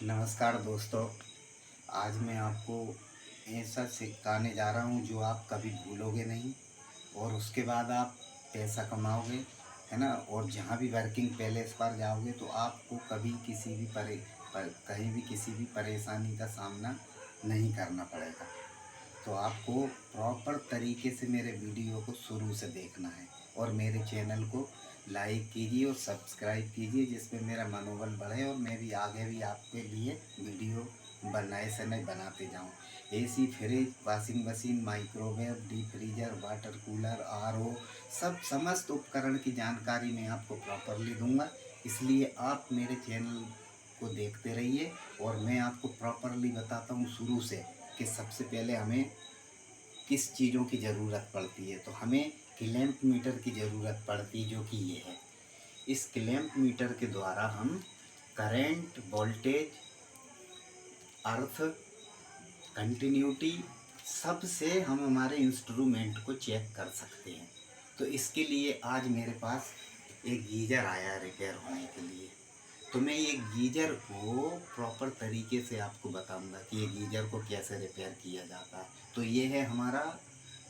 नमस्कार दोस्तों। आज मैं आपको ऐसा सिखाने जा रहा हूँ जो आप कभी भूलोगे नहीं और उसके बाद आप पैसा कमाओगे, है ना। और जहाँ भी वर्किंग पैलेस पर जाओगे तो आपको कभी किसी भी कहीं भी किसी भी परेशानी का सामना नहीं करना पड़ेगा। तो आपको प्रॉपर तरीके से मेरे वीडियो को शुरू से देखना है और मेरे चैनल को लाइक कीजिए और सब्सक्राइब कीजिए, जिसमें मेरा मनोबल बढ़े और मैं भी आगे भी आपके लिए वीडियो नए से नए बनाते जाऊँ। AC, fridge, washing machine, microwave, deep freezer, water cooler, RO, सब समस्त उपकरण की जानकारी मैं आपको प्रॉपरली दूंगा। इसलिए आप मेरे चैनल को देखते रहिए और मैं आपको प्रॉपरली बताता हूँ शुरू से कि सबसे पहले हमें किस चीज़ों की ज़रूरत पड़ती है। तो हमें क्लैंप मीटर की ज़रूरत पड़ती है, जो कि ये है। इस क्लैंप मीटर के द्वारा हम करंट, वोल्टेज, अर्थ, कंटिन्यूटी, सबसे हम हमारे इंस्ट्रूमेंट को चेक कर सकते हैं। तो इसके लिए आज मेरे पास एक गीज़र आया रिपेयर होने के लिए। तो मैं ये गीज़र को प्रॉपर तरीके से आपको बताऊंगा कि ये गीज़र को कैसे रिपेयर किया जाता है। तो ये है हमारा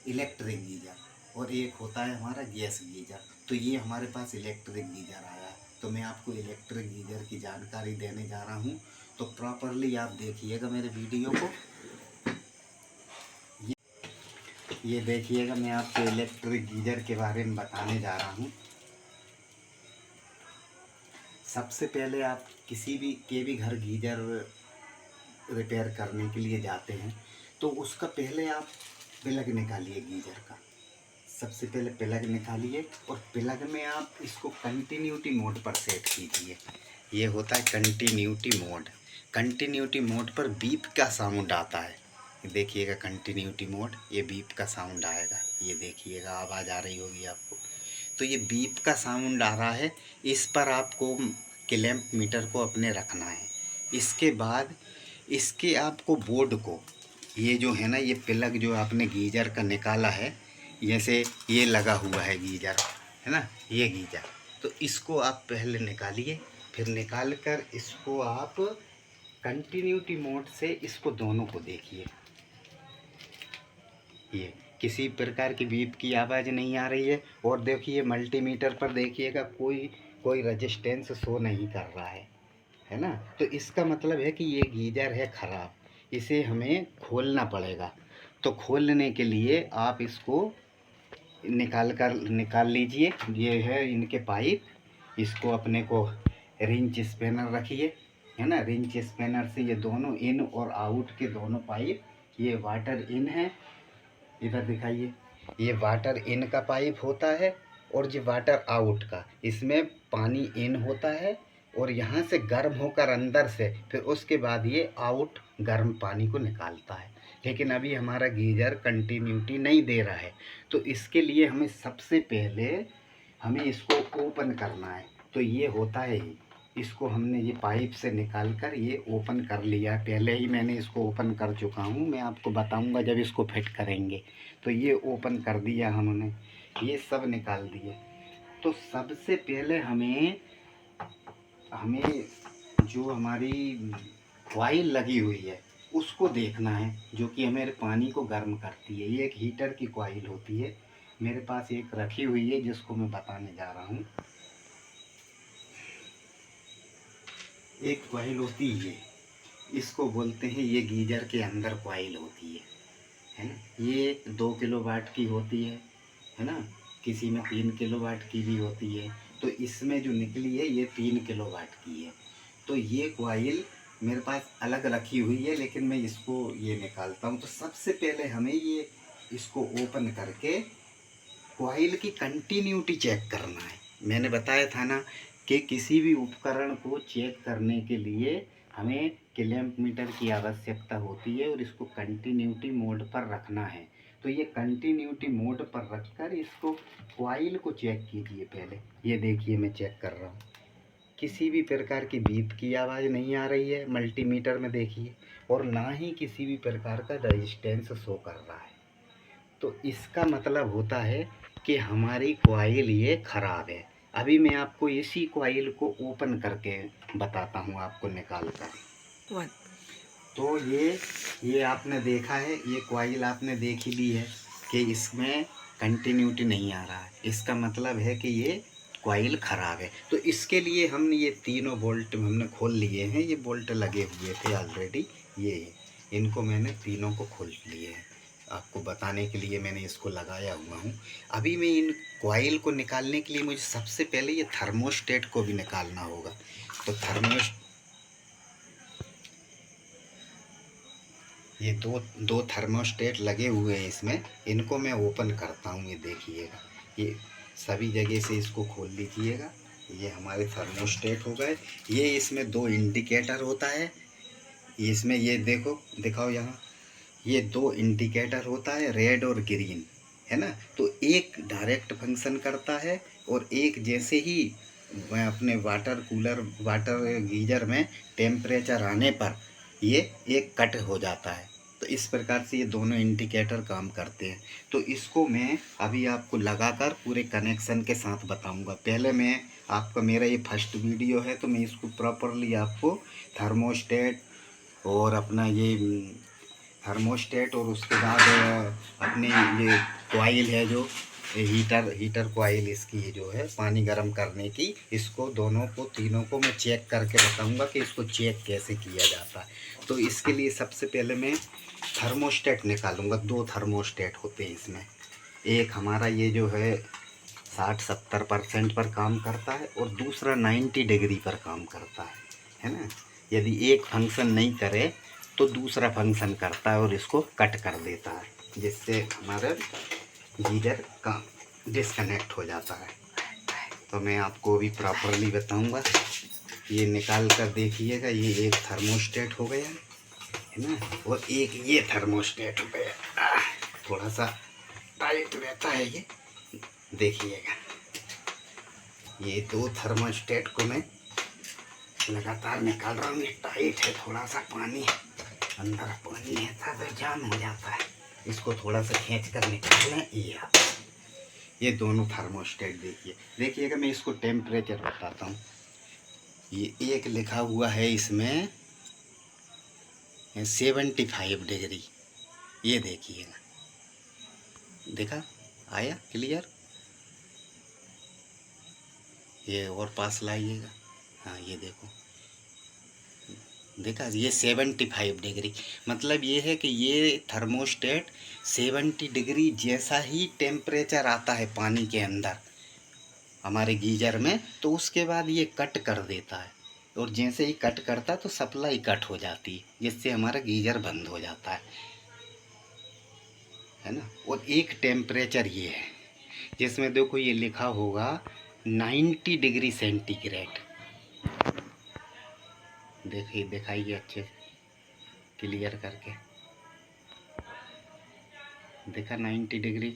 इलेक्ट्रिक गीज़र और एक होता है हमारा गैस गीज़र। तो ये हमारे पास इलेक्ट्रिक गीज़र आया है। तो मैं आपको इलेक्ट्रिक गीज़र की जानकारी देने जा रहा हूँ। तो प्रॉपरली आप देखिएगा मेरे वीडियो को। ये देखिएगा, मैं आपको इलेक्ट्रिक गीज़र के बारे में बताने जा रहा हूँ। सबसे पहले आप किसी भी घर गीज़र रिपेयर करने के लिए जाते हैं तो उसका पहले आप प्लग निकालिए गीज़र का। सबसे पहले प्लग निकालिए और प्लग में आप इसको कंटिन्यूटी मोड पर सेट कीजिए। ये होता है कंटिन्यूटी मोड। कंटिन्यूटी मोड पर बीप का साउंड आता है। देखिएगा कंटिन्यूटी मोड, ये बीप का साउंड आएगा। ये देखिएगा आवाज़ आ रही होगी आपको। तो ये बीप का साउंड आ रहा है, इस पर आपको क्लैंप मीटर को अपने रखना है। इसके बाद इसके आपको बोर्ड को, ये जो है ना, ये प्लग जो आपने गीज़र का निकाला है, जैसे ये लगा हुआ है गीज़र, है ना, ये गीज़र। तो इसको आप पहले निकालिए, फिर निकाल कर इसको आप कंटिन्यूटी मोड से इसको दोनों को देखिए। ये किसी प्रकार की बीप की आवाज़ नहीं आ रही है। और देखिए मल्टीमीटर पर देखिएगा कोई रजिस्टेंस शो नहीं कर रहा है ना। तो इसका मतलब है कि ये गीज़र है ख़राब, इसे हमें खोलना पड़ेगा। तो खोलने के लिए आप इसको निकाल लीजिए। ये है इनके पाइप, इसको अपने को रिंच स्पैनर रखिए, है ना। रिंच स्पैनर से ये दोनों इन और आउट के दोनों पाइप, ये वाटर इन है, इधर दिखाइए, ये वाटर इन का पाइप होता है और ये वाटर आउट का, इसमें पानी इन होता है और यहाँ से गर्म होकर अंदर से फिर उसके बाद ये आउट गर्म पानी को निकालता है। लेकिन अभी हमारा गीज़र कंटिन्यूटी नहीं दे रहा है, तो इसके लिए हमें सबसे पहले हमें इसको ओपन करना है। तो ये होता है, इसको हमने ये पाइप से निकाल कर ये ओपन कर लिया। पहले ही मैंने इसको ओपन कर चुका हूँ, मैं आपको बताऊँगा जब इसको फिट करेंगे। तो ये ओपन कर दिया हमने, ये सब निकाल दिए। तो सबसे पहले हमें हमें जो हमारी कॉइल लगी हुई है उसको देखना है, जो कि हमारे पानी को गर्म करती है। ये एक हीटर की कॉइल होती है, मेरे पास एक रखी हुई है जिसको मैं बताने जा रहा हूँ। एक कॉइल होती है, इसको बोलते हैं, ये गीज़र के अंदर कॉइल होती है ना। ये 2 किलोवाट की होती है ना। किसी में 3 किलोवाट की भी होती है। तो इसमें जो निकली है ये 3 किलोवाट की है। तो ये कॉइल मेरे पास अलग रखी हुई है, लेकिन मैं इसको ये निकालता हूँ। तो सबसे पहले हमें ये इसको ओपन करके कॉइल की कंटिन्यूटी चेक करना है। मैंने बताया था ना कि किसी भी उपकरण को चेक करने के लिए हमें क्लैंप मीटर की आवश्यकता होती है और इसको कंटिन्यूटी मोड पर रखना है। तो ये कंटिन्यूटी मोड पर रखकर इसको कॉइल को चेक कीजिए पहले। ये देखिए मैं चेक कर रहा हूँ, किसी भी प्रकार की बीप की आवाज़ नहीं आ रही है मल्टीमीटर में, देखिए। और ना ही किसी भी प्रकार का रेजिस्टेंस शो कर रहा है। तो इसका मतलब होता है कि हमारी कॉइल ये ख़राब है। अभी मैं आपको इसी कॉइल को ओपन करके बताता हूँ, आपको निकाल कर। 1। तो ये आपने देखा है, ये कॉइल आपने देखी ली है कि इसमें कंटिन्यूटी नहीं आ रहा है। इसका मतलब है कि ये कॉइल ख़राब है। तो इसके लिए हमने ये तीनों बोल्ट हमने खोल लिए हैं। ये बोल्ट लगे हुए थे ऑलरेडी, ये इनको मैंने तीनों को खोल लिए हैं। आपको बताने के लिए मैंने इसको लगाया हुआ हूँ। अभी मैं इन कॉइल को निकालने के लिए मुझे सबसे पहले ये थर्मोस्टेट को भी निकालना होगा। तो ये दो थर्मोस्टेट लगे हुए हैं इसमें, इनको मैं ओपन करता हूँ। ये देखिएगा, ये सभी जगह से इसको खोल लीजिएगा। ये हमारे थर्मोस्टेट हो गए। ये इसमें दो इंडिकेटर होता है, इसमें ये देखो, दिखाओ यहाँ, ये दो इंडिकेटर होता है, रेड और ग्रीन, है ना। तो एक डायरेक्ट फंक्शन करता है और एक जैसे ही मैं अपने वाटर गीजर में टेम्परेचर आने पर ये एक कट हो जाता है। तो इस प्रकार से ये दोनों इंडिकेटर काम करते हैं। तो इसको मैं अभी आपको लगाकर पूरे कनेक्शन के साथ बताऊंगा। पहले मैं आपका, मेरा ये फर्स्ट वीडियो है, तो मैं इसको प्रॉपरली आपको थर्मोस्टेट और अपना ये थर्मोस्टेट और उसके बाद अपने ये कॉइल है जो हीटर कॉइल, इसकी ये जो है पानी गर्म करने की, इसको दोनों को तीनों को मैं चेक करके बताऊंगा कि इसको चेक कैसे किया जाता है। तो इसके लिए सबसे पहले मैं थर्मोस्टेट निकालूंगा। दो थर्मोस्टेट होते हैं इसमें, एक हमारा ये जो है 60-70% पर काम करता है और दूसरा 90 डिग्री पर काम करता है ना। यदि एक फंक्शन नहीं करे तो दूसरा फंक्शन करता है और इसको कट कर देता है, जिससे हमारा गीजर का डिस्कनेक्ट हो जाता है। तो मैं आपको अभी प्रॉपरली बताऊंगा। ये निकाल कर देखिएगा, ये एक थर्मोस्टेट हो गया है ना, और एक ये थर्मोस्टेट हो गया। थोड़ा सा टाइट रहता है ये, देखिएगा। ये दो थर्मोस्टेट को मैं लगातार निकाल रहा हूँ। ये टाइट है, थोड़ा सा पानी अंदर पानी है तो जाम हो जाता है। इसको थोड़ा सा खींच कर निकालना। ये दोनों थर्मोस्टेट देखिएगा। मैं इसको टेम्परेचर बताता हूँ। ये एक लिखा हुआ है इसमें 75 डिग्री, ये देखिएगा, देखा आया क्लियर। ये और पास लाइएगा, हाँ ये देखो, देखा, ये 75 डिग्री, मतलब ये है कि ये थर्मोस्टेट 70 डिग्री जैसा ही टेम्परेचर आता है पानी के अंदर हमारे गीजर में, तो उसके बाद ये कट कर देता है। और जैसे ही कट करता है तो सप्लाई कट हो जाती है, जिससे हमारा गीजर बंद हो जाता है ना। और एक टेम्परेचर ये है जिसमें देखो ये लिखा होगा 90 डिग्री सेंटीग्रेड। देखिए, दिखाइए अच्छे क्लियर करके, देखा 90 डिग्री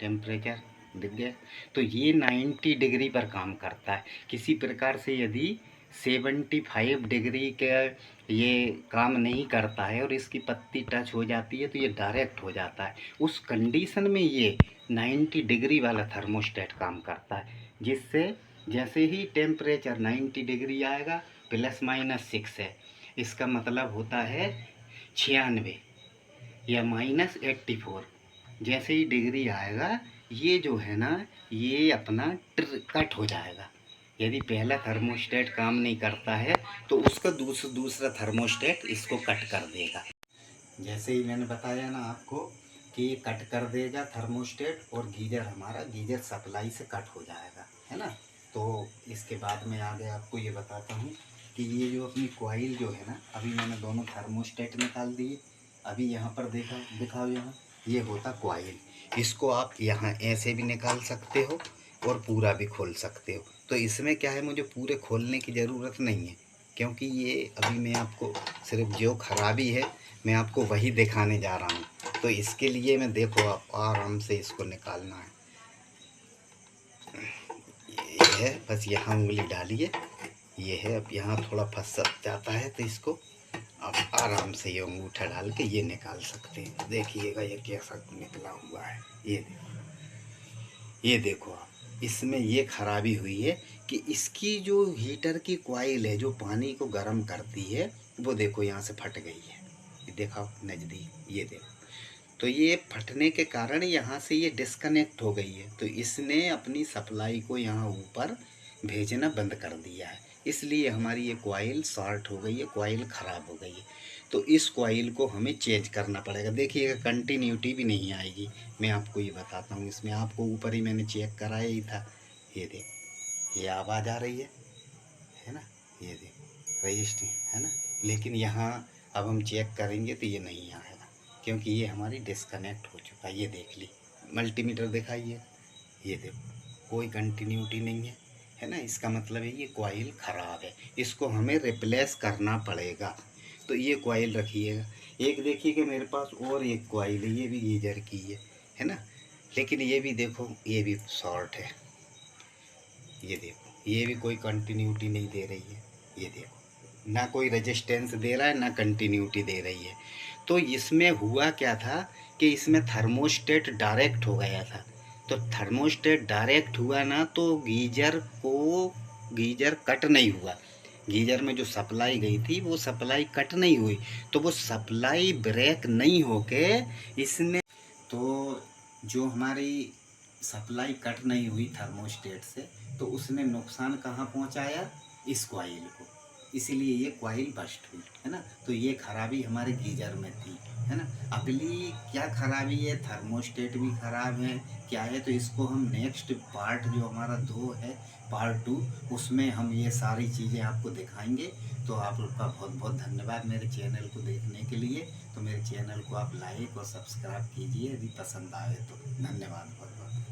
टेम्परेचर दिख गया। तो ये 90 डिग्री पर काम करता है। किसी प्रकार से यदि 75 डिग्री का ये काम नहीं करता है और इसकी पत्ती टच हो जाती है तो ये डायरेक्ट हो जाता है। उस कंडीशन में ये 90 डिग्री वाला थर्मोस्टेट काम करता है, जिससे जैसे ही टेम्परेचर 90 डिग्री आएगा, ±6 है, इसका मतलब होता है 96 या -84, जैसे ही डिग्री आएगा ये जो है ना, ये अपना कट हो जाएगा। यदि पहला थर्मोस्टेट काम नहीं करता है तो उसका दूसरा थर्मोस्टेट इसको कट कर देगा। जैसे ही मैंने बताया ना आपको कि ये कट कर देगा थर्मोस्टेट, और गीजर सप्लाई से कट हो जाएगा, है ना। तो इसके बाद में आगे आपको ये बताता हूँ कि ये जो अपनी कॉइल जो है ना, अभी मैंने दोनों थर्मोस्टेट निकाल दिए। अभी यहाँ पर दिखाओ यहाँ, ये होता कॉइल। इसको आप यहाँ ऐसे भी निकाल सकते हो और पूरा भी खोल सकते हो। तो इसमें क्या है, मुझे पूरे खोलने की ज़रूरत नहीं है, क्योंकि ये अभी मैं आपको सिर्फ जो खराबी है मैं आपको वही दिखाने जा रहा हूँ। तो इसके लिए मैं, देखो, आप आराम से इसको निकालना है। ये है, बस यहाँ उंगली डालिए, ये है। अब यहाँ थोड़ा फंस जाता है तो इसको आप आराम से ये अंगूठा डाल के ये निकाल सकते हैं। देखिएगा ये कैसा निकला हुआ है। ये देखो आप, इसमें ये खराबी हुई है कि इसकी जो हीटर की कॉइल है जो पानी को गर्म करती है, वो देखो यहाँ से फट गई है। ये देखो नज़दीक, ये देखो। तो ये फटने के कारण यहाँ से ये डिस्कनेक्ट हो गई है, तो इसने अपनी सप्लाई को यहाँ ऊपर भेजना बंद कर दिया है, इसलिए हमारी ये कॉइल शॉर्ट हो गई है, कॉइल ख़राब हो गई है। तो इस कॉइल को हमें चेंज करना पड़ेगा। देखिएगा कंटिन्यूटी भी नहीं आएगी, मैं आपको ये बताता हूँ। इसमें आपको ऊपर ही मैंने चेक कराया ही था, ये देख, ये आवाज़ आ रही है ना, ये देख रजिस्ट्री है ना। लेकिन यहाँ अब हम चेक करेंगे तो ये नहीं आएगा, क्योंकि ये हमारी डिस्कनेक्ट हो चुका है। ये देख ली, मल्टीमीटर दिखाइए, ये देखो कोई कंटिन्यूटी नहीं है ना। इसका मतलब है ये कॉइल ख़राब है, इसको हमें रिप्लेस करना पड़ेगा। तो ये कॉइल रखिएगा। एक देखिए कि मेरे पास और एक कॉइल है, ये भी गीजर की है ना, लेकिन ये भी देखो, ये भी शॉर्ट है। ये देखो, ये भी कोई कंटिन्यूटी नहीं दे रही है। ये देखो, ना कोई रेजिस्टेंस दे रहा है, ना कंटिन्यूटी दे रही है। तो इसमें हुआ क्या था कि इसमें थर्मोस्टेट डायरेक्ट हो गया था। तो थर्मोस्टेट डायरेक्ट हुआ ना, तो गीजर कट नहीं हुआ। गीजर में जो सप्लाई गई थी वो सप्लाई कट नहीं हुई, तो वो सप्लाई ब्रेक नहीं होके इसने, तो जो हमारी सप्लाई कट नहीं हुई थर्मोस्टेट से, तो उसने नुकसान कहाँ पहुँचाया, इस कॉइल को। इसीलिए ये कॉइल बस्ट हुई है ना। तो ये खराबी हमारे गीजर में थी, है ना। अगली क्या खराबी है, थर्मोस्टेट भी खराब है, क्या है, तो इसको हम नेक्स्ट पार्ट जो हमारा 2 है, पार्ट 2, उसमें हम ये सारी चीज़ें आपको दिखाएंगे। तो आप लोग का बहुत बहुत धन्यवाद मेरे चैनल को देखने के लिए। तो मेरे चैनल को आप लाइक और सब्सक्राइब कीजिए यदि पसंद आए तो। धन्यवाद बहुत बहुत।